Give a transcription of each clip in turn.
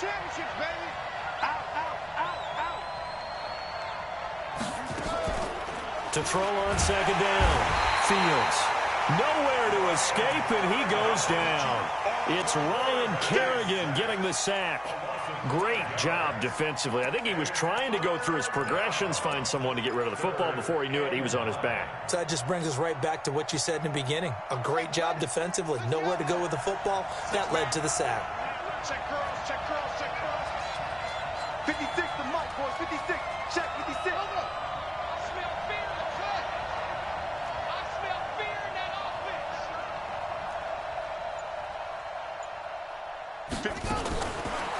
championships, baby. Out, out, out, out. To throw on second down. Fields. Nowhere to escape, and he goes down. It's Ryan Kerrigan getting the sack. Great job defensively. I think he was trying to go through his progressions, find someone to get rid of the football. Before he knew it, he was on his back. So that just brings us right back to what you said in the beginning. A great job defensively. Nowhere to go with the football. That led to the sack. Check girls, check girls, check girls. 56 to Mike, boys. 56. Check 56. I smell fear in the cut. I smell fear in that offense.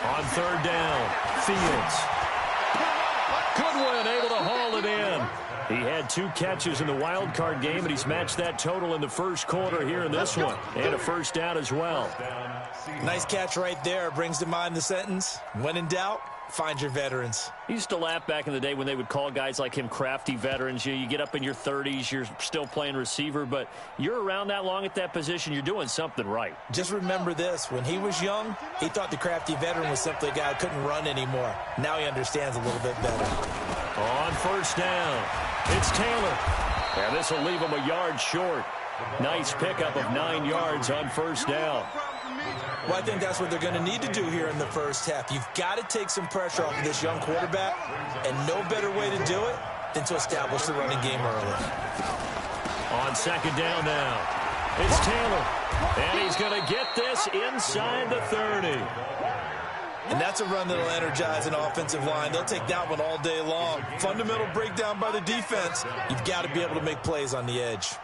On third down, Fields. Goodwin able to haul it in. He had 2 catches in the wild card game, and he's matched that total in the first quarter here in this one. And a first down as well. Nice catch right there. Brings to mind the sentence, when in doubt, find your veterans. He used to laugh back in the day when they would call guys like him crafty veterans. You get up in your 30s, you're still playing receiver, but you're around that long at that position, you're doing something right. Just remember this. When he was young, he thought the crafty veteran was simply a guy who couldn't run anymore. Now he understands a little bit better. On first down, it's Taylor. And this will leave him a yard short. Nice pickup of 9 yards on first down. Well, I think that's what they're going to need to do here in the first half. You've got to take some pressure off of this young quarterback, and no better way to do it than to establish the running game early. On second down now, it's Taylor, and he's going to get this inside the 30. And that's a run that'll energize an offensive line. They'll take that one all day long. Fundamental breakdown by the defense. You've got to be able to make plays on the edge.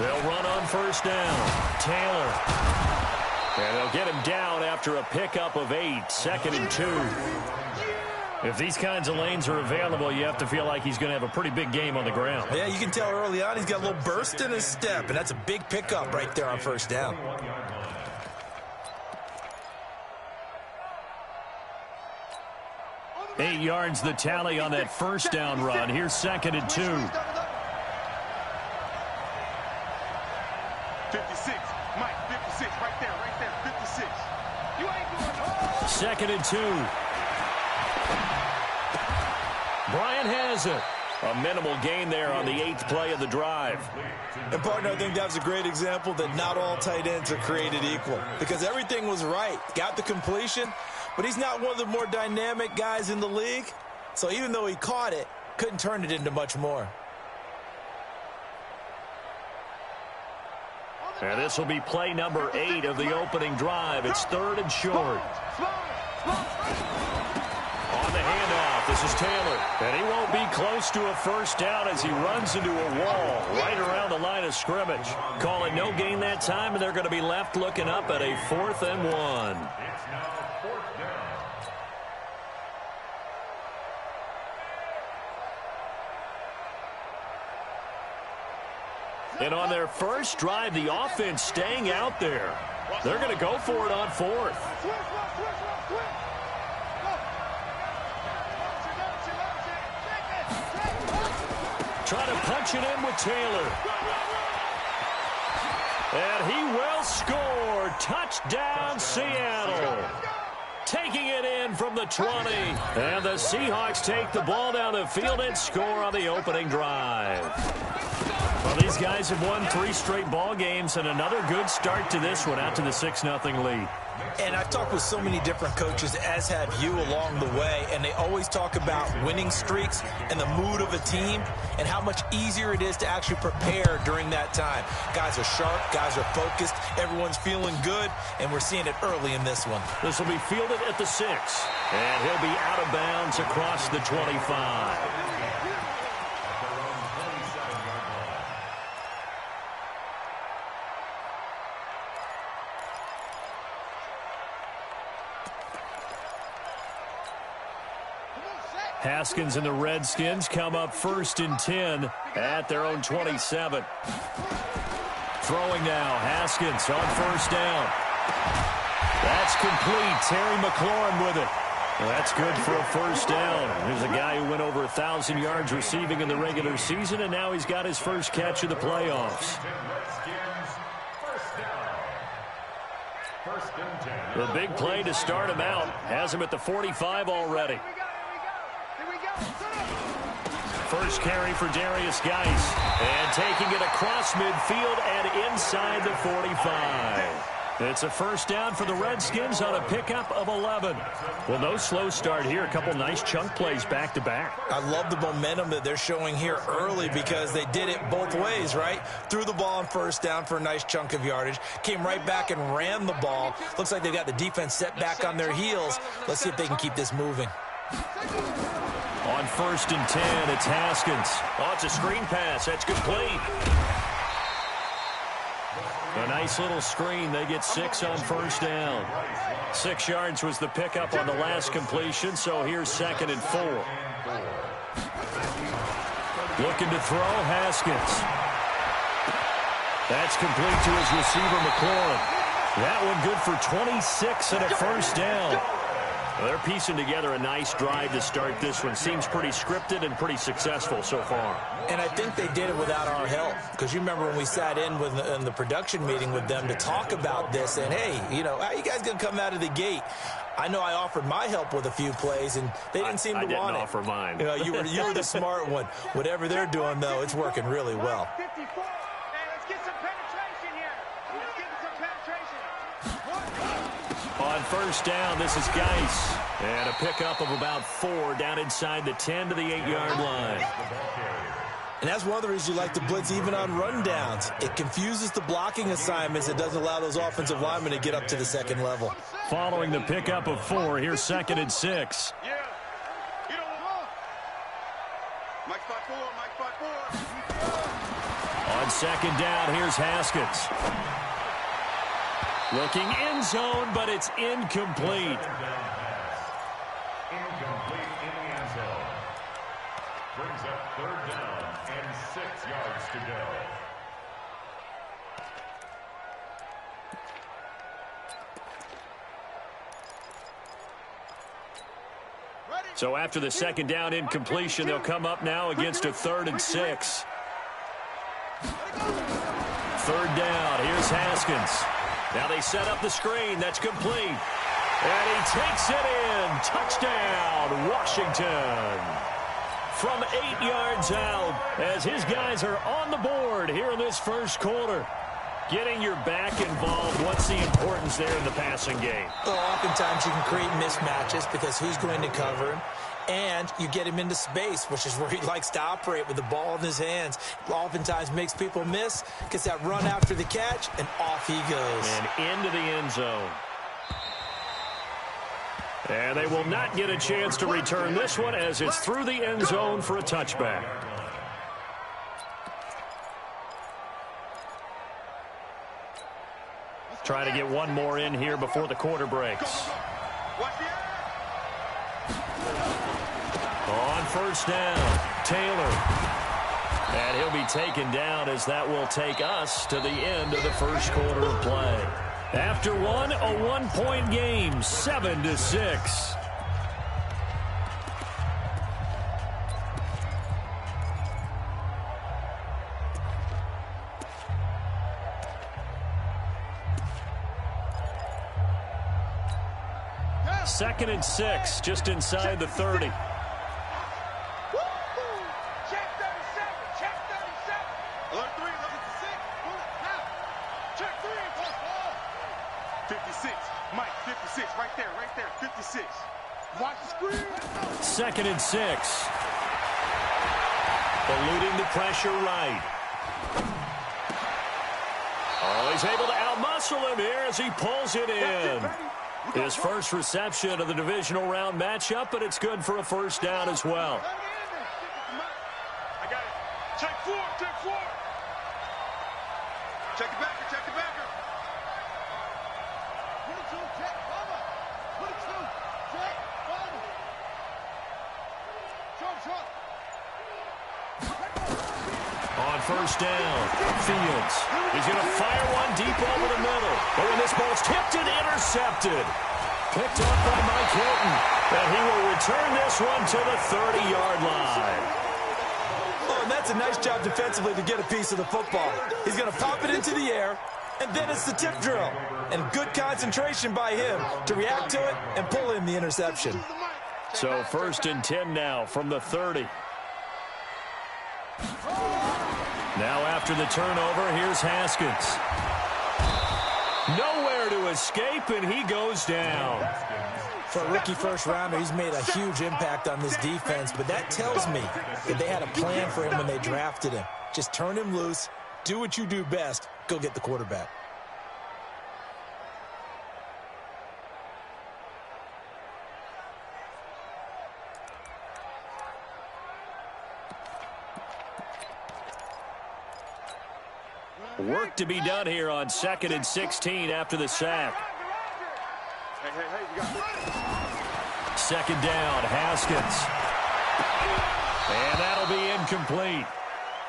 They'll run on first down. Taylor. And they'll get him down after a pickup of 8. 2nd and 2. If these kinds of lanes are available, you have to feel like he's going to have a pretty big game on the ground. Yeah, you can tell early on he's got a little burst in his step, and that's a big pickup right there on first down. Eight yards the tally on that first down run. Here's 2nd and 2. 56. Mike, 56. Right there, 56. You ain't doing no. 2nd and 2. Bryant has it. A minimal gain there on the 8th play of the drive. And, partner, I think that was a great example that not all tight ends are created equal, because everything was right. Got the completion, but he's not one of the more dynamic guys in the league. So even though he caught it, couldn't turn it into much more. And this will be play number 8 of the opening drive. It's 3rd and short. On the handoff, this is Taylor. And he won't be close to a first down as he runs into a wall right around the line of scrimmage. Call it no gain that time, and they're going to be left looking up at a 4th and 1. And on their first drive, the offense staying out there. They're going to go for it on 4th. Trying to punch it in with Taylor. And he will score. Touchdown, Seattle. Taking it in from the 20. And the Seahawks take the ball down the field and score on the opening drive. Well, these guys have won 3 straight ball games, and another good start to this one out to the 6-0 lead. And I've talked with so many different coaches, as have you, along the way, and they always talk about winning streaks and the mood of a team and how much easier it is to actually prepare during that time. Guys are sharp, guys are focused, everyone's feeling good, and we're seeing it early in this one. This will be fielded at the 6, and he'll be out of bounds across the 25. Haskins and the Redskins come up 1st and 10 at their own 27. Throwing now, Haskins on 1st down. That's complete. Terry McLaurin with it. Well, that's good for a 1st down. There's a guy who went over 1,000 yards receiving in the regular season, and now he's got his first catch of the playoffs. The big play to start him out has him at the 45 already. First carry for Darius Geis, and taking it across midfield and inside the 45. It's a 1st down for the Redskins on a pickup of 11. Well, no slow start here. A couple nice chunk plays back-to-back. I love the momentum that they're showing here early because they did it both ways, right? Threw the ball on 1st down for a nice chunk of yardage. Came right back and ran the ball. Looks like they've got the defense set back on their heels. Let's see if they can keep this moving. On 1st and 10, it's Haskins. Oh, it's a screen pass. That's complete. A nice little screen. They get 6 on 1st down. 6 yards was the pickup on the last completion, so here's 2nd and 4. Looking to throw, Haskins. That's complete to his receiver, McLaurin. That one good for 26 and a 1st down. Well, they're piecing together a nice drive to start this one. Seems pretty scripted and pretty successful so far. And I think they did it without our help. Because you remember when we sat in the production meeting with them to talk about this. And, hey, you know, how you guys going to come out of the gate? I know I offered my help with a few plays, and they didn't seem to want it. I didn't offer mine. You know, you were the smart one. Whatever they're doing, though, it's working really well. On 1st down, this is Geis. And a pickup of about 4 down inside the 10 to the 8-yard line. And that's one of the reasons you like to blitz even on rundowns. It confuses the blocking assignments. It doesn't allow those offensive linemen to get up to the 2nd level. Following the pickup of 4, here's 2nd and 6. On 2nd down, here's Haskins. Looking end zone, but it's incomplete. Incomplete in the end zone. Brings up 3rd down and 6 yards to go. So after the 2nd down incompletion, they'll come up now against a 3rd and 6. 3rd down, here's Haskins. Now they set up the screen. That's complete. And he takes it in. Touchdown, Washington. From 8 yards out as his guys are on the board here in this 1st quarter. Getting your back involved, what's the importance there in the passing game? Well, oftentimes you can create mismatches because who's going to cover him? And you get him into space, which is where he likes to operate with the ball in his hands. Oftentimes makes people miss, gets that run after the catch, and off he goes. And into the end zone. And they will not get a chance to return this one as it's through the end zone for a touchback. Trying to get one more in here before the quarter breaks. On 1st down, Taylor. And he'll be taken down as that will take us to the end of the 1st quarter of play. After one, a 1-point game, 7-6. Second and 6, just inside the 30. Second and 6. Eluding the pressure right. Oh, he's able to outmuscle him here as he pulls it in. His first reception of the divisional round matchup, but it's good for a 1st down as well. I got it. Check 4, check 4. Check the backer, check the backer. 22, check, cover. 22, check, cover. On first down, Fields. He's going to fire one deep over the middle. But when this ball's tipped and intercepted. Picked up by Mike Hilton. And he will return this one to the 30-yard line. Oh, and that's a nice job defensively to get a piece of the football. He's going to pop it into the air, and then it's the tip drill. And good concentration by him to react to it and pull in the interception. So 1st and 10 now from the 30. Now after the turnover, here's Haskins. Nowhere to escape, and he goes down. For a rookie first-rounder, he's made a huge impact on this defense, but that tells me that they had a plan for him when they drafted him. Just turn him loose, do what you do best, go get the quarterback. Work to be done here on 2nd and 16 after the sack. Second down, Haskins. And that'll be incomplete.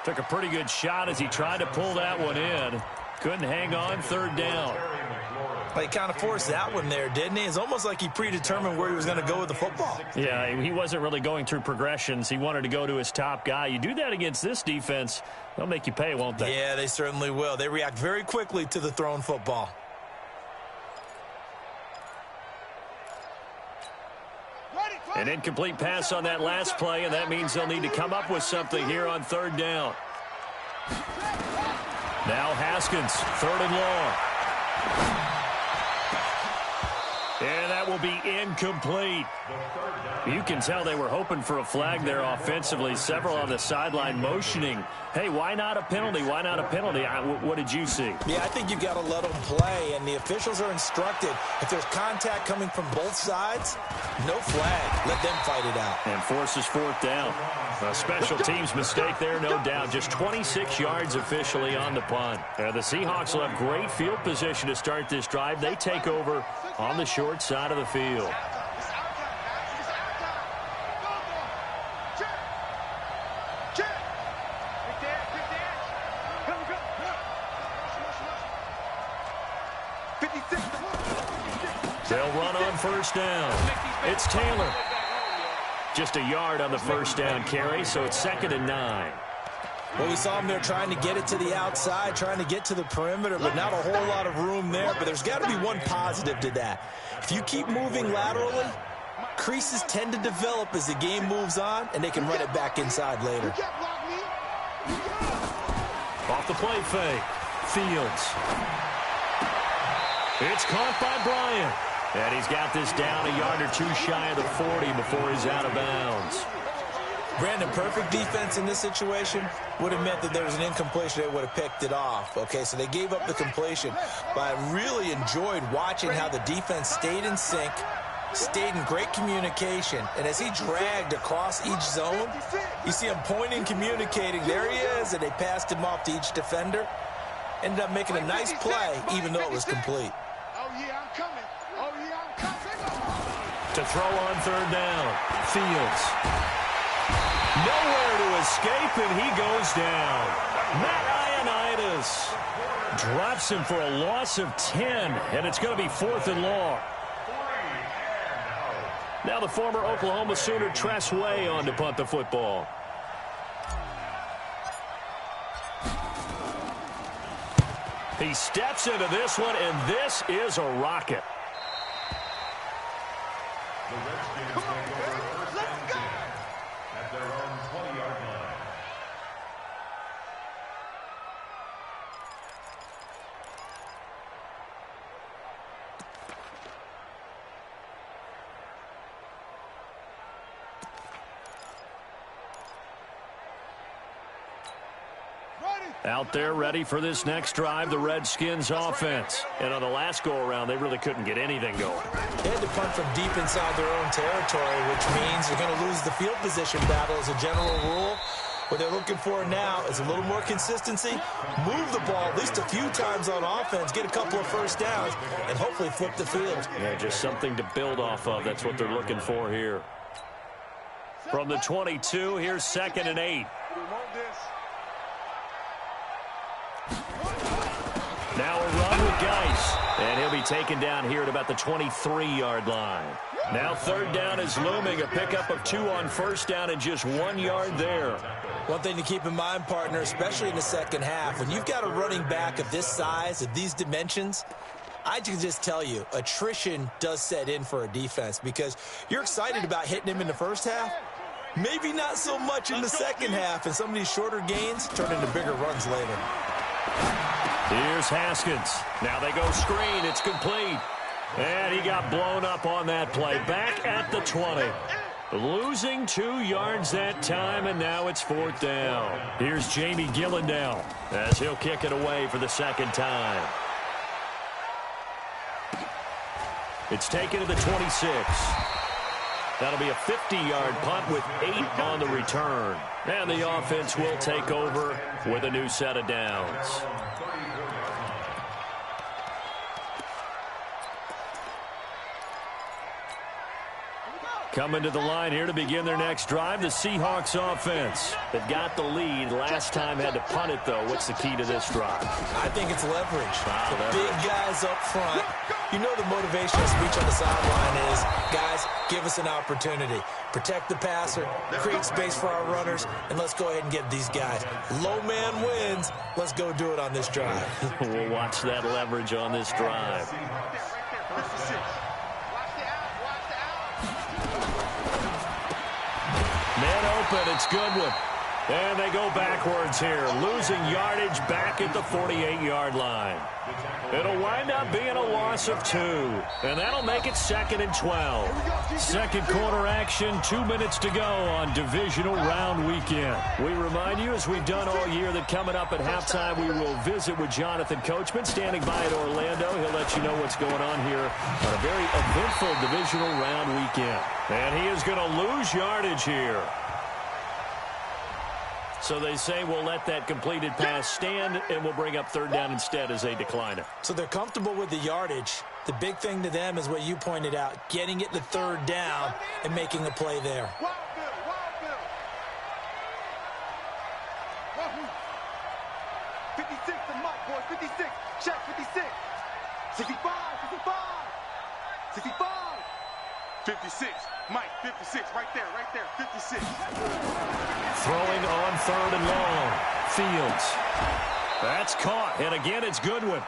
Took a pretty good shot as he tried to pull that one in. Couldn't hang on, 3rd down. Well, he kind of forced that one there, didn't he? It's almost like he predetermined where he was going to go with the football. Yeah, he wasn't really going through progressions. He wanted to go to his top guy. You do that against this defense, they'll make you pay, won't they? Yeah, they certainly will. They react very quickly to the thrown football. An incomplete pass on that last play, and that means they'll need to come up with something here on 3rd down. Now Haskins, 3rd and long. And that will be incomplete. You can tell they were hoping for a flag there offensively. Several on the sideline motioning. Hey, why not a penalty? Why not a penalty? What did you see? Yeah, I think you've got to let them play, and the officials are instructed. If there's contact coming from both sides, no flag. Let them fight it out. And forces 4th down. A special teams mistake there, no doubt. Just 26 yards officially on the punt. The Seahawks will have great field position to start this drive. They take over on the short side of the field. They'll run on first down. It's Taylor. Just a yard on the first down carry, so it's 2nd and 9. Well, we saw him there trying to get it to the outside, trying to get to the perimeter, but not a whole lot of room there. But there's got to be one positive to that. If you keep moving laterally, creases tend to develop as the game moves on, and they can run it back inside later. Off the play fake. Fields. It's caught by Bryant. And he's got this down a yard or two shy of the 40 before he's out of bounds. Brandon, perfect defense in this situation would have meant that there was an incompletion. They would have picked it off. Okay, so they gave up the completion. But I really enjoyed watching how the defense stayed in sync, stayed in great communication. And as he dragged across each zone, you see him pointing, communicating. There he is, and they passed him off to each defender. Ended up making a nice play, even though it was complete. Oh, yeah, I'm coming. Oh, yeah, I'm coming. To throw on 3rd down. Fields. Nowhere to escape, and he goes down. Matt Ioannidis drops him for a loss of 10, and it's going to be 4th and long. Now the former Oklahoma Sooner Tress Way on to punt the football. He steps into this one, and this is a rocket. The Redskins take over 1st and 10 at their own 20-yard line. Out there ready for this next drive, the Redskins offense. And on the last go-around, they really couldn't get anything going. They had to punt from deep inside their own territory, which means they're going to lose the field position battle as a general rule. What they're looking for now is a little more consistency, move the ball at least a few times on offense, get a couple of first downs, and hopefully flip the field. Yeah, just something to build off of. That's what they're looking for here. From the 22, here's 2nd and 8. Now a run with Geis. And he'll be taken down here at about the 23-yard line. Now 3rd down is looming. A pickup of 2 on 1st down and just 1 yard there. One thing to keep in mind, partner, especially in the second half, when you've got a running back of this size, of these dimensions, I can just tell you, attrition does set in for a defense because you're excited about hitting him in the first half. Maybe not so much in the second half, and some of these shorter gains turn into bigger runs later. Here's Haskins. Now they go screen. It's complete. And he got blown up on that play. Back at the 20. Losing 2 yards that time, and now it's 4th down. Here's Jamie Gillendale as he'll kick it away for the 2nd time. It's taken to the 26. That'll be a 50-yard punt with 8 on the return. And the offense will take over with a new set of downs. Coming to the line here to begin their next drive, the Seahawks offense. They've got the lead. Last time had to punt it, though. What's the key to this drive? I think it's leverage. The big guys up front. You know the motivational speech on the sideline is, guys, give us an opportunity. Protect the passer, create space for our runners, and let's go ahead and get these guys. Low man wins. Let's go do it on this drive. We'll watch that leverage on this drive. Man open, it's Goodwin. And they go backwards here, losing yardage back at the 48-yard line. It'll wind up being a loss of 2, and that'll make it 2nd and 12. Second quarter action, 2 minutes to go on divisional round weekend. We remind you, as we've done all year, that coming up at halftime, we will visit with Jonathan Coachman, standing by at Orlando. He'll let you know what's going on here on a very eventful divisional round weekend. And he is going to lose yardage here. So they say we'll let that completed pass stand, and we'll bring up 3rd down instead as they decline it. So they're comfortable with the yardage. The big thing to them is what you pointed out, getting it to 3rd down and making a play there. 56, the mic, boys, 56. Check, 56. 65, 65. 65. 56. Mike, 56, right there, 56. Throwing on 3rd and long. Fields. That's caught, and again it's Goodwin.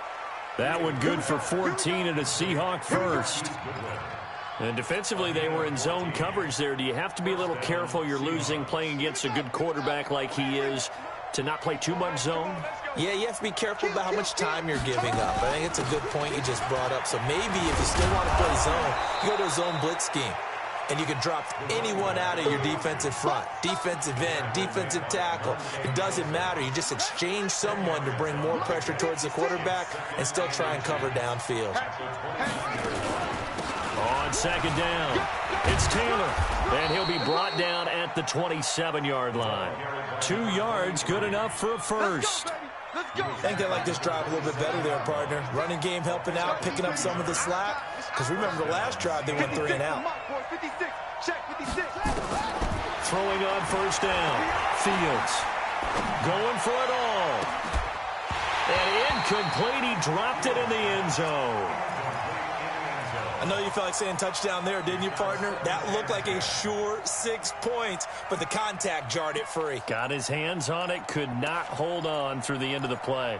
That one good for 14 and a Seahawk first. And defensively, they were in zone coverage there. Do you have to be a little careful? You're losing, playing against a good quarterback like he is, to not play too much zone? Yeah, you have to be careful about how much time you're giving up. I think it's a good point you just brought up. So maybe if you still want to play zone, you go to a zone blitz scheme. And you can drop anyone out of your defensive front. Defensive end, defensive tackle. It doesn't matter. You just exchange someone to bring more pressure towards the quarterback and still try and cover downfield. On 2nd down, it's Taylor. And he'll be brought down at the 27-yard line. 2 yards, good enough for a first. I think they like this drive a little bit better there, partner. Running game helping out, picking up some of the slack. Because remember the last drive, they went 3 and out. Throwing on 1st down. Fields going for it all. And incomplete. He dropped it in the end zone. I know you felt like saying touchdown there, didn't you, partner? That looked like a sure 6 points, but the contact jarred it free. Got his hands on it, could not hold on through the end of the play.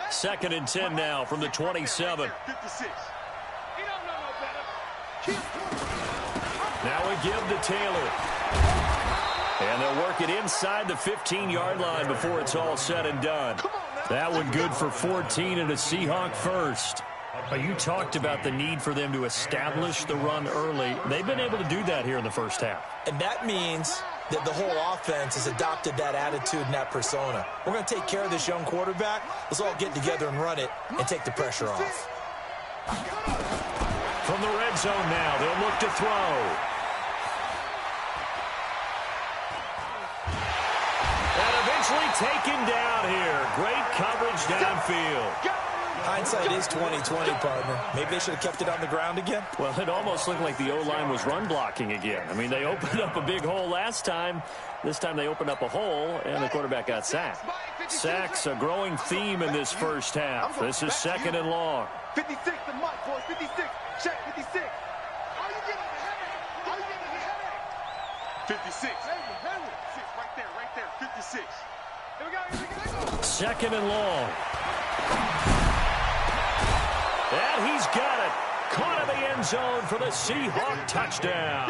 2nd and 10 now from the 27. Now we give to Taylor. And they'll work it inside the 15-yard line before it's all said and done. That one good for 14 and a Seahawk first. You talked about the need for them to establish the run early. They've been able to do that here in the first half. And that means that the whole offense has adopted that attitude and that persona. We're going to take care of this young quarterback. Let's all get together and run it and take the pressure off. From the red zone now, they'll look to throw. And eventually taken down here. Great coverage downfield. Hindsight is 20/20, partner. Maybe they should have kept it on the ground again. Well, it almost looked like the O-line was run blocking again. I mean, they opened up a big hole last time. This time they opened up a hole, and the quarterback got sacked. Sacks, a growing theme in this first half. This is 2nd and long. 56 to Mike, boys. 56. Check 56. Are you getting the Are you getting the 56. Right there. 56. Here we go. 2nd and long. And he's got it. Caught in the end zone for the Seahawk touchdown.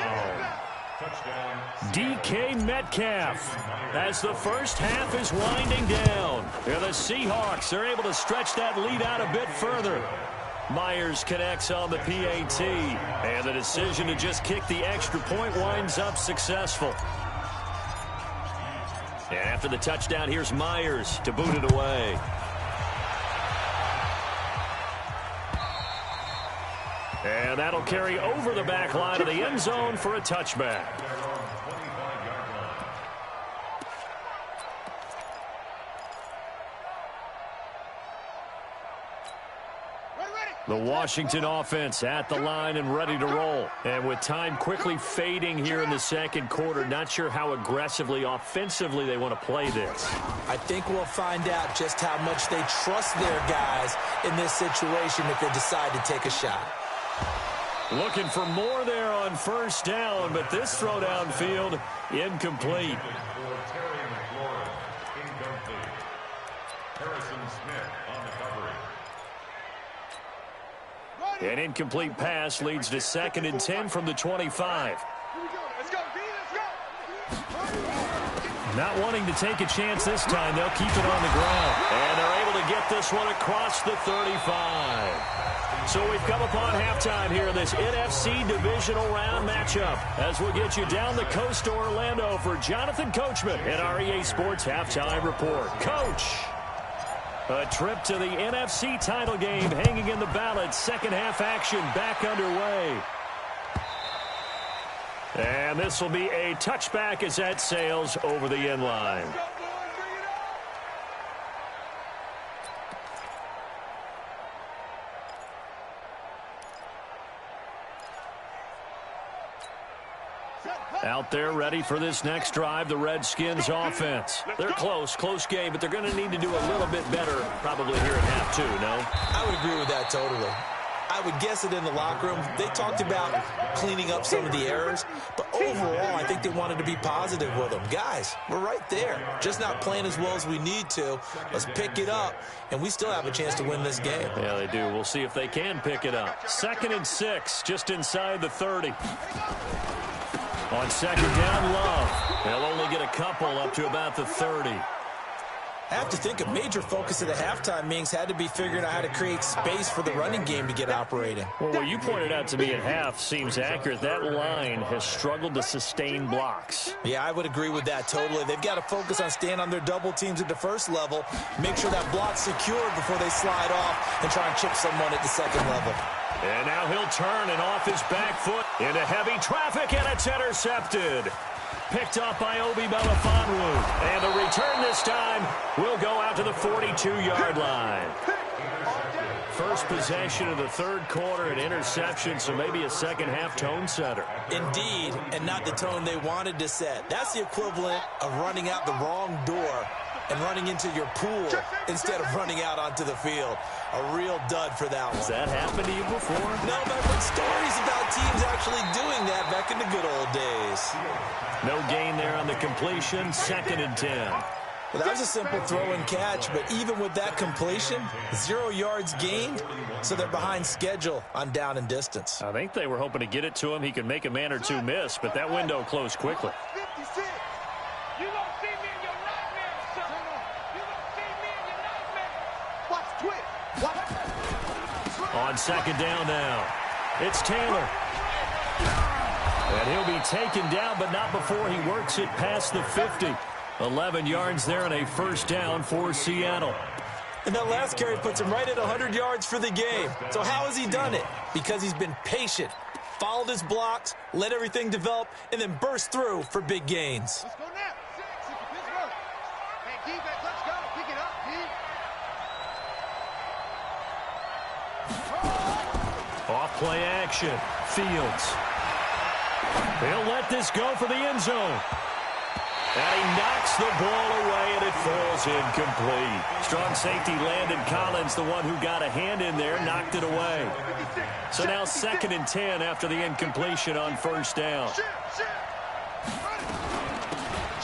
DK Metcalf, as the first half is winding down. And the Seahawks are able to stretch that lead out a bit further. Myers connects on the PAT, and the decision to just kick the extra point winds up successful. And after the touchdown, here's Myers to boot it away. And that'll carry over the back line of the end zone for a touchback. The Washington offense at the line and ready to roll. And with time quickly fading here in the second quarter, not sure how aggressively, offensively they want to play this. I think we'll find out just how much they trust their guys in this situation if they decide to take a shot. Looking for more there on first down, but this throw downfield, incomplete. An incomplete pass leads to 2nd and 10 from the 25. Not wanting to take a chance this time, they'll keep it on the ground. And they're able to get this one across the 35. So we've come upon halftime here in this NFC divisional round matchup, as we'll get you down the coast to Orlando for Jonathan Coachman in our EA Sports Halftime Report. Coach, a trip to the NFC title game hanging in the balance. Second half action back underway. And this will be a touchback as that sails over the end line. Out there ready for this next drive, the Redskins offense. They're close game, but they're going to need to do a little bit better probably here at half two, no? I would agree with that totally. I would guess it in the locker room. They talked about cleaning up some of the errors, but overall, I think they wanted to be positive with them. Guys, we're right there. Just not playing as well as we need to. Let's pick it up, and we still have a chance to win this game. Yeah, they do. We'll see if they can pick it up. 2nd and 6, just inside the 30. On 2nd down, Love. They'll only get a couple up to about the 30. I have to think a major focus of the halftime meetings had to be figuring out how to create space for the running game to get operating. Well, what you pointed out to me at half seems accurate. That line has struggled to sustain blocks. Yeah, I would agree with that totally. They've got to focus on staying on their double teams at the first level, make sure that block's secured before they slide off and try and chip someone at the second level. And now he'll turn and off his back foot into heavy traffic, and it's intercepted. Picked up by Obi Melifonwu. And the return this time will go out to the 42-yard line. First possession of the third quarter, an interception, so maybe a second-half tone setter. Indeed, and not the tone they wanted to set. That's the equivalent of running out the wrong door and running into your pool instead of running out onto the field. A real dud for that one. Has that happened to you before? No, but I've heard stories about teams actually doing that back in the good old days. No gain there on the completion, 2nd and 10. Well, that was a simple throw and catch, but even with that completion, 0 yards gained, so they're behind schedule on down and distance. I think they were hoping to get it to him. He could make a man or two miss, but that window closed quickly. On 2nd down now, it's Taylor. And he'll be taken down, but not before he works it past the 50. 11 yards there and a first down for Seattle. And that last carry puts him right at 100 yards for the game. So how has he done it? Because he's been patient, followed his blocks, let everything develop, and then burst through for big gains. Let's go now. 6. Pittsburgh. Hey, defense, let's go. Pick it up, D. Play action. Fields. He'll let this go for the end zone. And he knocks the ball away, and it falls incomplete. Strong safety Landon Collins, the one who got a hand in there, knocked it away. So now 2nd and 10 after the incompletion on first down.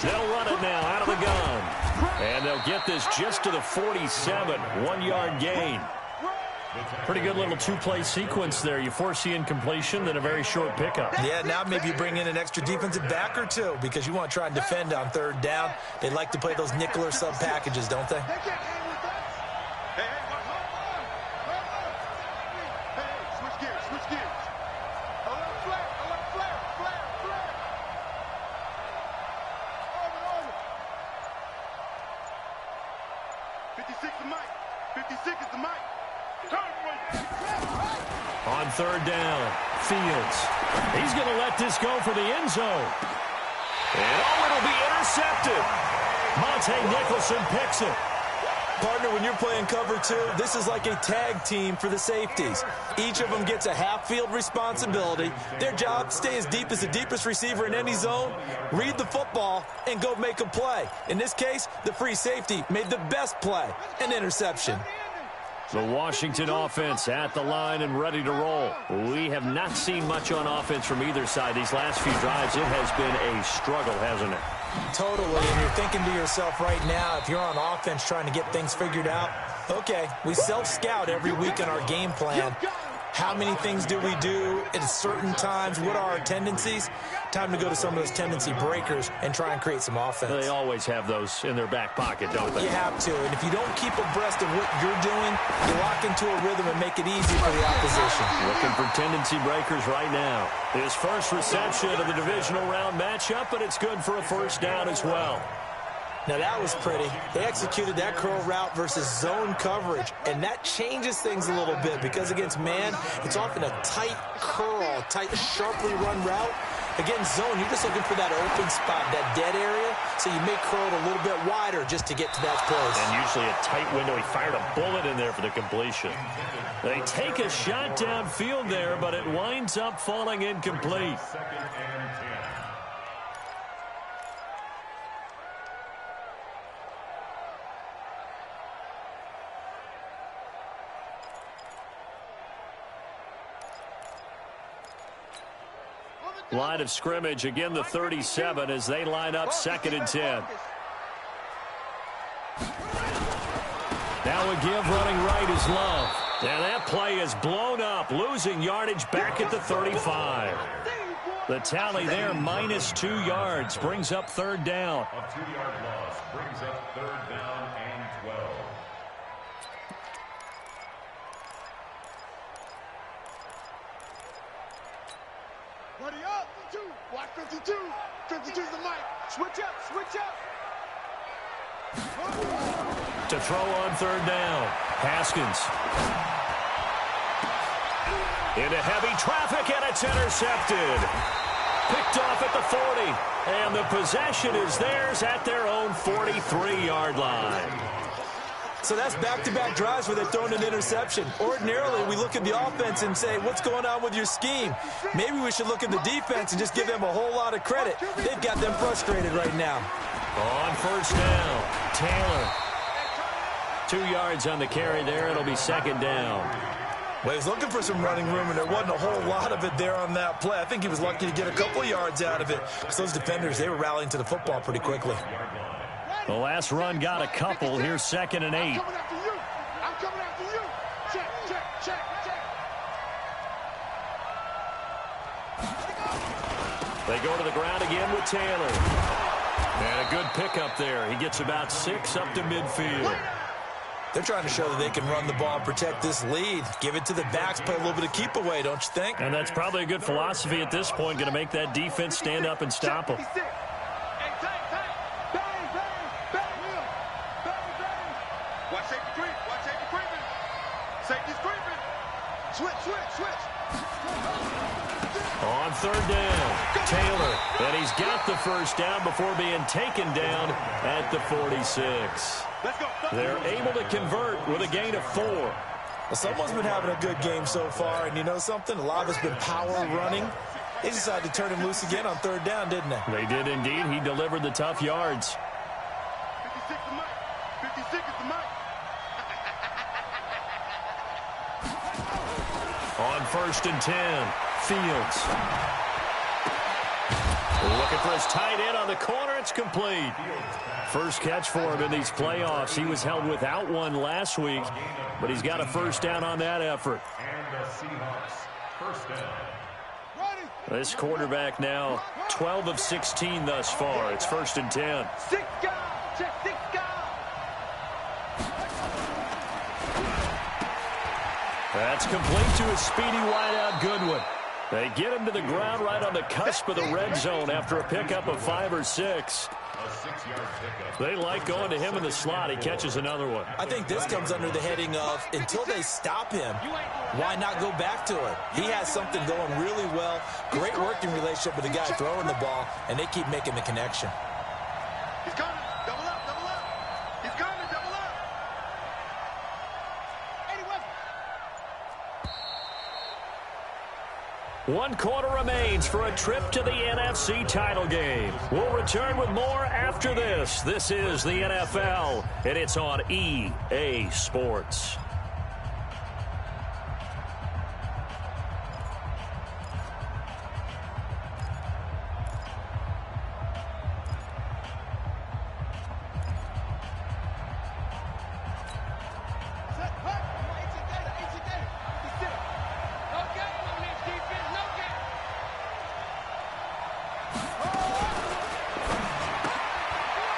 They'll run it now out of the gun. And they'll get this just to the 47, 1-yard gain. Pretty good little two-play sequence there. You force the incompletion, then a very short pickup. Yeah, now maybe you bring in an extra defensive back or two because you want to try and defend on 3rd down. They like to play those nickel or sub packages, don't they? Switch gears. Alert flare. 56 is Mike. 56 is the Mike. On 3rd down, Fields. He's going to let this go for the end zone. And it'll be intercepted. Monte Nicholson picks it. Partner, when you're playing cover 2, this is like a tag team for the safeties. Each of them gets a half-field responsibility. Their job, stay as deep as the deepest receiver in any zone, read the football, and go make a play. In this case, the free safety made the best play, an interception. The Washington offense at the line and ready to roll. We have not seen much on offense from either side these last few drives. It has been a struggle, hasn't it? Totally, and you're thinking to yourself right now, if you're on offense trying to get things figured out, okay, we self-scout every week in our game plan. How many things do we do at certain times? What are our tendencies? Time to go to some of those tendency breakers and try and create some offense. They always have those in their back pocket, don't they? You have to, and if you don't keep abreast of what you're doing, you lock into a rhythm and make it easy for the opposition. Looking for tendency breakers right now. His first reception of the divisional round matchup, but it's good for a 1st down as well. Now that was pretty. They executed that curl route versus zone coverage, and that changes things a little bit because against man, it's often a tight curl, tight, sharply run route. Against zone, you're just looking for that open spot, that dead area, so you may curl it a little bit wider just to get to that place. And usually a tight window. He fired a bullet in there for the completion. They take a shot downfield there, but it winds up falling incomplete. 2nd and 10. Line of scrimmage, again the 37 as they line up 2nd and 10. Now a give running right is Love. And that play is blown up, losing yardage back at the 35. The tally there, -2 yards, brings up 3rd down. A 2-yard loss brings up 3rd down and 12. Ready up. 52. Watch 52. 52 is the Mike. Switch up. To throw on 3rd down, Haskins. Into heavy traffic, and it's intercepted. Picked off at the 40. And the possession is theirs at their own 43-yard line. So that's back-to-back drives where they're throwing an interception. Ordinarily, we look at the offense and say, what's going on with your scheme? Maybe we should look at the defense and just give them a whole lot of credit. They've got them frustrated right now. On 1st down, Taylor. 2 yards on the carry there. It'll be 2nd down. Well, he was looking for some running room, and there wasn't a whole lot of it there on that play. I think he was lucky to get a couple of yards out of it because those defenders, they were rallying to the football pretty quickly. The last run got a couple. Here's 2nd and 8. I'm coming after you. Check. They go to the ground again with Taylor. And a good pickup there. He gets about 6 up to midfield. They're trying to show that they can run the ball and protect this lead. Give it to the backs, play a little bit of keep away, don't you think? And that's probably a good philosophy at this point. Going to make that defense stand up and stop them. Watch safety creeping. Safety's creeping. Switch. On 3rd down, Taylor. And he's got the 1st down before being taken down at the 46. Let's go. They're able to convert with a gain of 4. Well, someone's been having a good game so far, and you know something? A lot of it's been power running. They decided to turn him loose again on third down, didn't they? They did indeed. He delivered the tough yards. 56 the mic. 56 is the mic. On 1st and 10, Fields. Looking for his tight end on the corner. It's complete. First catch for him in these playoffs. He was held without one last week, but he's got a first down on that effort. And the Seahawks, first down. This quarterback now 12 of 16 thus far. It's 1st and 10. 6 guys. Check 6 guys. That's complete to a speedy wideout Goodwin. They get him to the ground right on the cusp of the red zone after a pickup of 5 or 6. A 6-yard pickup. They like going to him in the slot. He catches another one. I think this comes under the heading of until they stop him, why not go back to it? He has something going really well, great working relationship with the guy throwing the ball, and they keep making the connection. He's coming. Double up, double up. He's coming, double up. 81. 1 quarter remains for a trip to the NFC title game. We'll return with more after this. This is the NFL, and it's on EA Sports.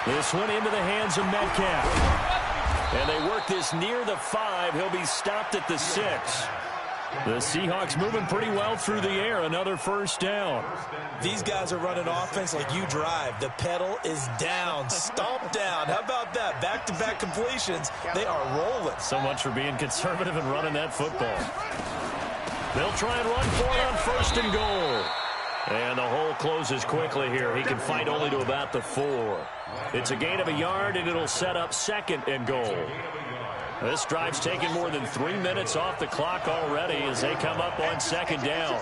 This one into the hands of Metcalf. And they work this near the 5. He'll be stopped at the 6. The Seahawks moving pretty well through the air. Another first down. These guys are running offense like you drive. The pedal is down, stomp down. How about that? Back-to-back completions. They are rolling. So much for being conservative and running that football. They'll try and run for it on 1st and goal. And the hole closes quickly here. He can fight only to about the 4. It's a gain of a yard, and it'll set up 2nd and goal. This drive's taken more than 3 minutes off the clock already as they come up on 2nd down.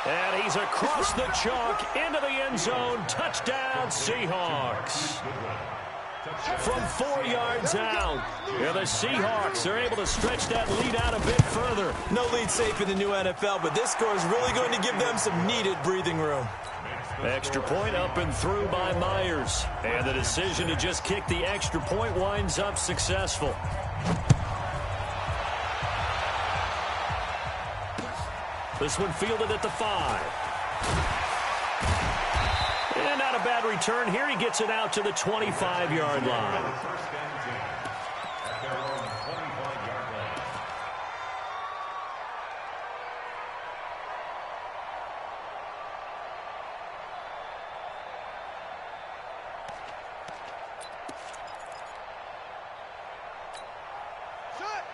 And he's across the chalk into the end zone. Touchdown, Seahawks. From 4 yards out, and the Seahawks are able to stretch that lead out a bit further. No lead safe in the new NFL, but this score is really going to give them some needed breathing room. Extra point up and through by Myers. And the decision to just kick the extra point winds up successful. This one fielded at the 5. And not a bad return here. He gets it out to the 25-yard line.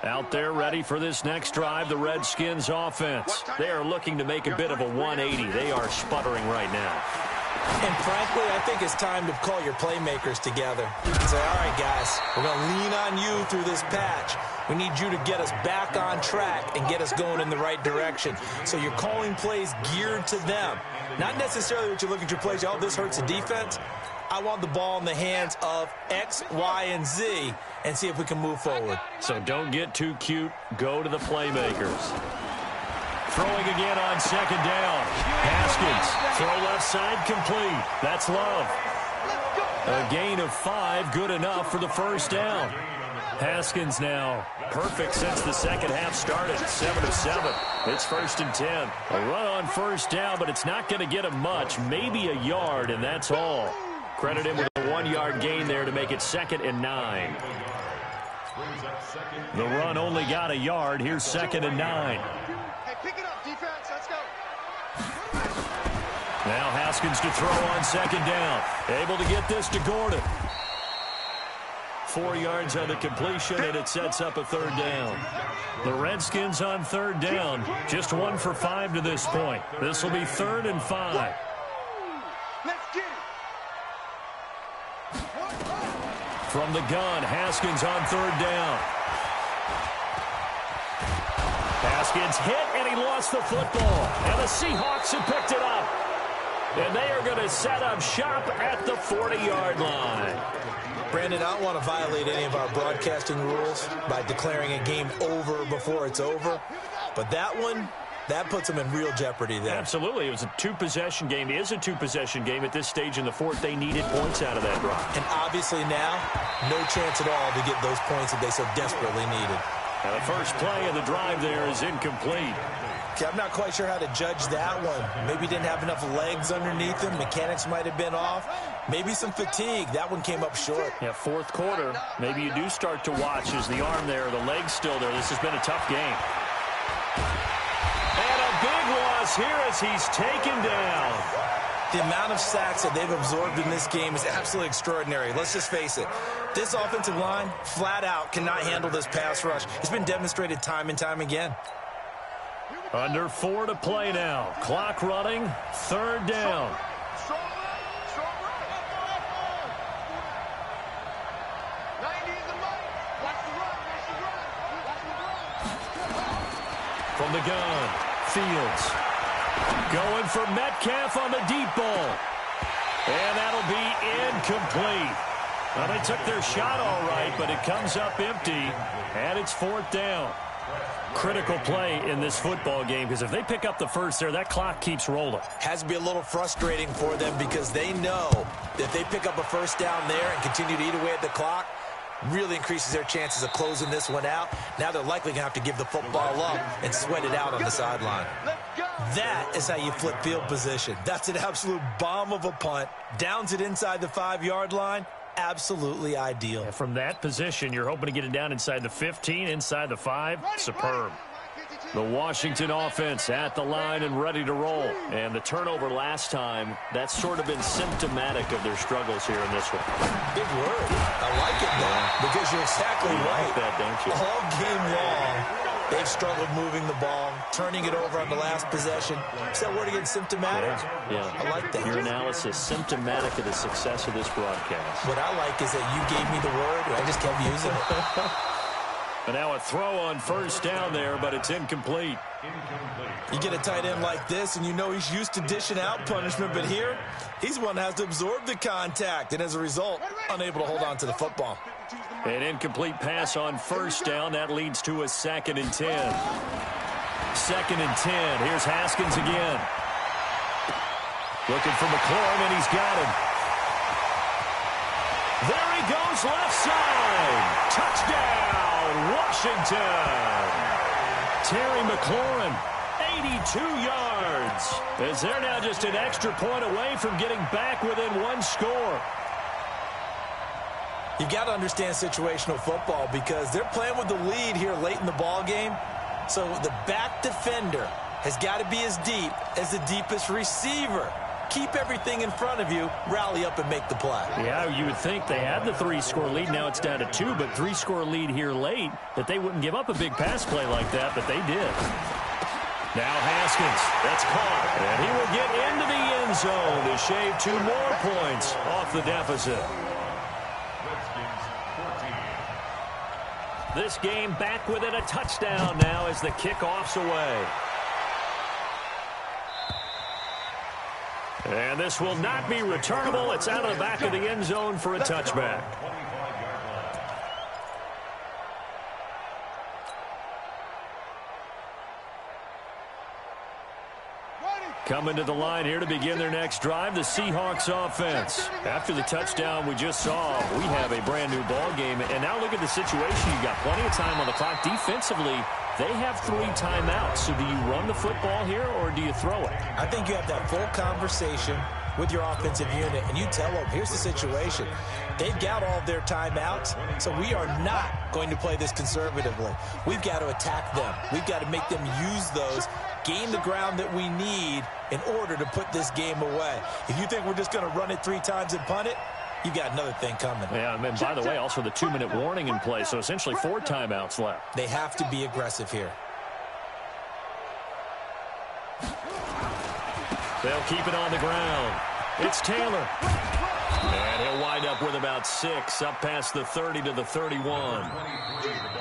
Out there ready for this next drive, the Redskins offense. They are looking to make a bit of a 180. They are sputtering right now. And frankly, I think it's time to call your playmakers together and say, all right, guys, we're going to lean on you through this patch. We need you to get us back on track and get us going in the right direction. So you're calling plays geared to them. Not necessarily what you're looking to plays, oh, this hurts the defense. I want the ball in the hands of X, Y, and Z and see if we can move forward. So don't get too cute. Go to the playmakers. Throwing again on 2nd down. Haskins, throw left side, complete. That's Love. A gain of 5, good enough for the first down. Haskins now perfect since the second half started. 7 of 7. It's 1st and 10. A run on first down, but it's not going to get him much. Maybe a yard, and that's all. Credit him with a 1-yard gain there to make it 2nd and 9. The run only got a yard. Here's 2nd and 9. Hey, pick it up, defense. Let's go. Now Haskins to throw on 2nd down. Able to get this to Gordon. 4 yards on the completion, and it sets up a 3rd down. The Redskins on 3rd down. Just 1 for 5 to this point. This will be 3rd and 5. Let's get it. From the gun, Haskins on third down. Haskins hit, and he lost the football. And the Seahawks have picked it up. And they are going to set up shop at the 40-yard line. Brandon, I don't want to violate any of our broadcasting rules by declaring a game over before it's over. But that one, that puts them in real jeopardy there. Absolutely. It was a two-possession game. It is a two-possession game at this stage in the fourth. They needed points out of that drive. And obviously now, no chance at all to get those points that they so desperately needed. Now the first play of the drive there is incomplete. Okay, I'm not quite sure how to judge that one. Maybe didn't have enough legs underneath him. Mechanics might have been off. Maybe some fatigue. That one came up short. Yeah, fourth quarter. Maybe you do start to watch as the arm there, the leg's still there. This has been a tough game. And a big loss here as he's taken down. The amount of sacks that they've absorbed in this game is absolutely extraordinary. Let's just face it. This offensive line, flat out, cannot handle this pass rush. It's been demonstrated time and time again. Under 4 to play now. Clock running. Third down. From the gun, Fields. Going for Metcalf on the deep ball. And that'll be incomplete. Well, they took their shot all right, but it comes up empty. And it's fourth down. Critical play in this football game, because if they pick up the first there, that clock keeps rolling. Has to be a little frustrating for them because they know that if they pick up a first down there and continue to eat away at the clock, really increases their chances of closing this one out. Now they're likely going to have to give the football up and sweat it out on the sideline. That is how you flip field position. That's an absolute bomb of a punt. Downs it inside the 5-yard line. Absolutely ideal. And from that position, you're hoping to get it down inside the 15, inside the 5. Superb. The Washington offense at the line and ready to roll. And the turnover last time, that's sort of been symptomatic of their struggles here in this one. Big word. I like it, though, because you're exactly right. Like that, don't you? All game long, they've struggled moving the ball, turning it over on the last possession. Is that word again, symptomatic? Yeah. I like that. Your analysis, symptomatic of the success of this broadcast. What I like is that you gave me the word, and I just kept using it. And now a throw on first down there, but it's incomplete. You get a tight end like this, and you know he's used to dishing out punishment, but here, he's one that has to absorb the contact, and as a result, unable to hold on to the football. An incomplete pass on first down. That leads to a 2nd and 10. 2nd and 10. Here's Haskins again. Looking for McLaurin, and he's got him. There he goes, left side. Touchdown, Washington. Terry McLaurin, 82 yards. As they're now just an extra point away from getting back within one score. You've got to understand situational football because they're playing with the lead here late in the ball game. So the back defender has got to be as deep as the deepest receiver. Keep everything in front of you, rally up and make the play. Yeah, you would think they had the 3-score lead. Now it's down to 2, but 3-score lead here late, that they wouldn't give up a big pass play like that, but they did. Now Haskins, that's caught, and he will get into the end zone to shave 2 more points off the deficit. This game back within a touchdown now as the kickoff's away. And this will not be returnable. It's out of the back of the end zone for a touchback. Coming to the line here to begin their next drive, the Seahawks offense. After the touchdown we just saw, we have a brand new ball game. And now look at the situation. You've got plenty of time on the clock. Defensively, they have 3 timeouts. So do you run the football here or do you throw it? I think you have that full conversation with your offensive unit, and you tell them, here's the situation. They've got all of their timeouts, so we are not going to play this conservatively. We've got to attack them. We've got to make them use those, gain the ground that we need in order to put this game away. If you think we're just going to run it 3 times and punt it, you've got another thing coming. Yeah, and by the way, also the 2-minute warning in play, so essentially 4 timeouts left. They have to be aggressive here. They'll keep it on the ground. It's Taylor. And he'll wind up with about 6, up past the 30 to the 31.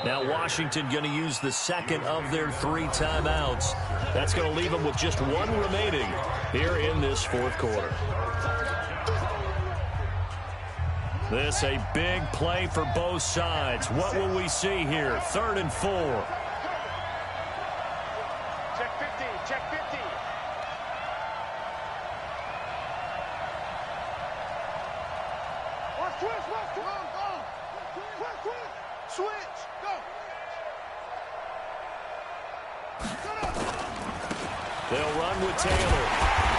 Now Washington going to use the second of their 3 timeouts. That's going to leave them with just 1 remaining here in this fourth quarter. This a big play for both sides. What will we see here? 3rd and 4. Check 15. Check 15. Switch. Go. They'll run with Taylor.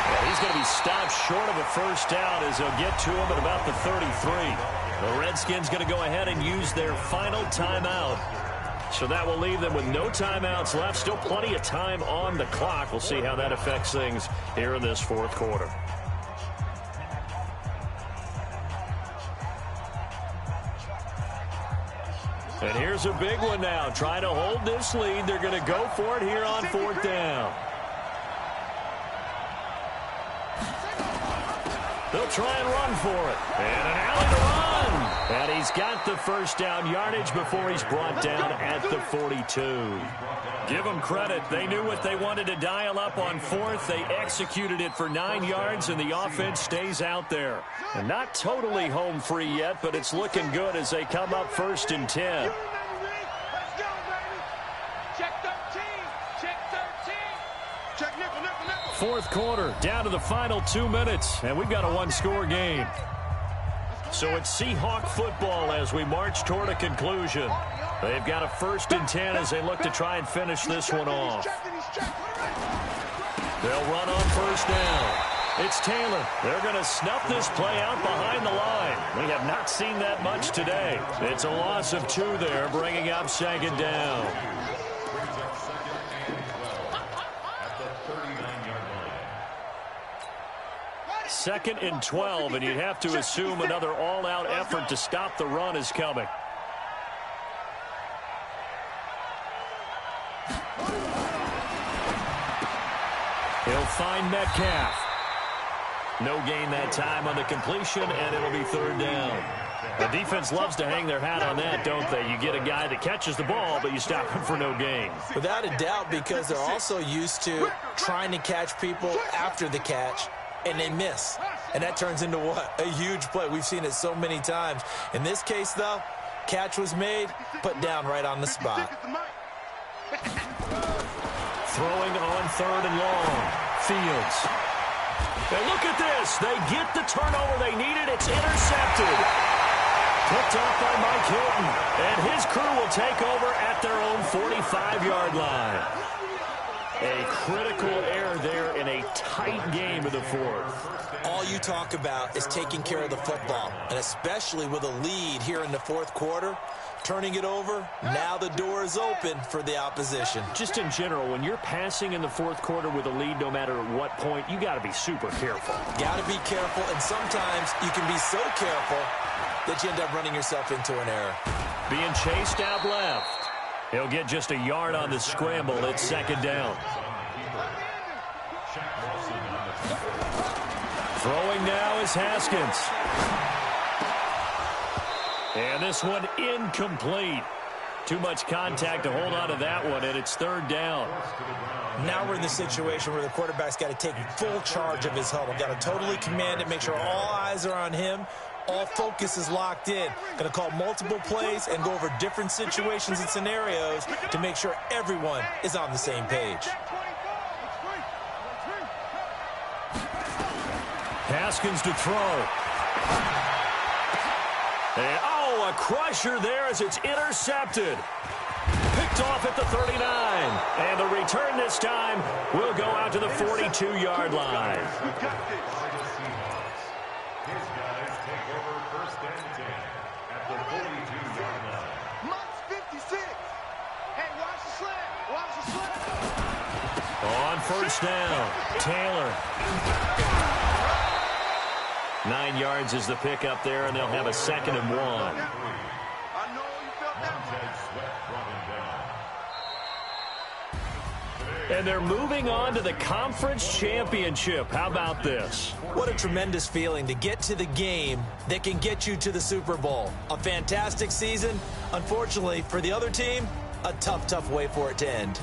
Well, he's going to be stopped short of a first down as they'll get to him at about the 33. The Redskins going to go ahead and use their final timeout. So that will leave them with no timeouts left. Still plenty of time on the clock. We'll see how that affects things here in this fourth quarter. And here's a big one now. Trying to hold this lead. They're going to go for it here on 4th down. They'll try and run for it. And an alley to run. And he's got the first down yardage before he's brought down at the 42. Give them credit. They knew what they wanted to dial up on 4th. They executed it for 9 yards, and the offense stays out there. And not totally home free yet, but it's looking good as they come up 1st and 10. Fourth quarter, down to the final 2 minutes, and we've got a 1-score game. So it's Seahawk football as we march toward a conclusion. They've got a 1st and 10 as they look to try and finish this one off. They'll run on 1st down. It's Taylor. They're going to snuff this play out behind the line. We have not seen that much today. It's a loss of 2 there, bringing up 2nd down. 2nd and 12, and you'd have to assume another all-out effort to stop the run is coming. He'll find Metcalf. No gain that time on the completion, and it'll be 3rd down. The defense loves to hang their hat on that, don't they? You get a guy that catches the ball, but you stop him for no gain. Without a doubt, because they're also used to trying to catch people after the catch, and they miss. And that turns into what? A huge play. We've seen it so many times. In this case, though, catch was made, put down right on the spot. Throwing on 3rd and long. Fields. And look at this. They get the turnover they needed. It's intercepted. Picked off by Mike Hilton. And his crew will take over at their own 45-yard line. A critical error there in a tight game of the 4th. All you talk about is taking care of the football, and especially with a lead here in the 4th quarter, turning it over, now the door is open for the opposition. Just in general, when you're passing in the 4th quarter with a lead, no matter at what point, you got to be super careful. Got to be careful, and sometimes you can be so careful that you end up running yourself into an error. Being chased out left. He'll get just a yard on the scramble. It's 2nd down. Throwing now is Haskins. And this one incomplete. Too much contact to hold on to that one, and it's 3rd down. Now we're in the situation where the quarterback's got to take full charge of his huddle. Got to totally command it, make sure all eyes are on him. All focus is locked in. Going to call multiple plays and go over different situations and scenarios to make sure everyone is on the same page. Haskins to throw. And, a crusher there as it's intercepted. Picked off at the 39. And the return this time will go out to the 42-yard line. On 1st down, Taylor. 9 yards is the pickup there, and they'll have a 2nd and 1. I know you felt that. And they're moving on to the conference championship. How about this? What a tremendous feeling to get to the game that can get you to the Super Bowl. A fantastic season. Unfortunately, for the other team, a tough, tough way for it to end.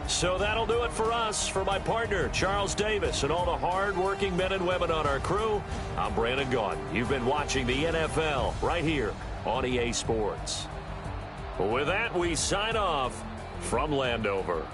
So that'll do it for us. For my partner, Charles Davis, and all the hard-working men and women on our crew, I'm Brandon Gaudin. You've been watching the NFL right here on EA Sports. With that, we sign off from Landover.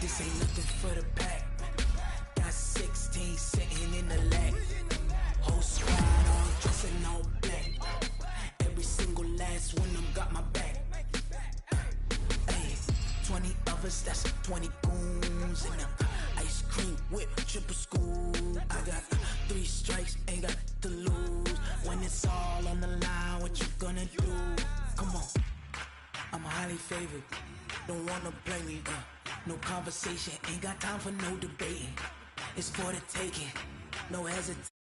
This ain't nothing for the pack. Got 16 sitting in the lag. Whole squad all dressing all black. Every single last one of them got my back. Hey, 20 of us, that's 20 goons in them. Ice cream whip, triple scoop. I got 3 strikes, ain't got to lose. When it's all on the line, what you gonna do? Come on, I'm highly favored. Don't wanna play me, no conversation, ain't got time for no debating. It's for the taking, no hesitation.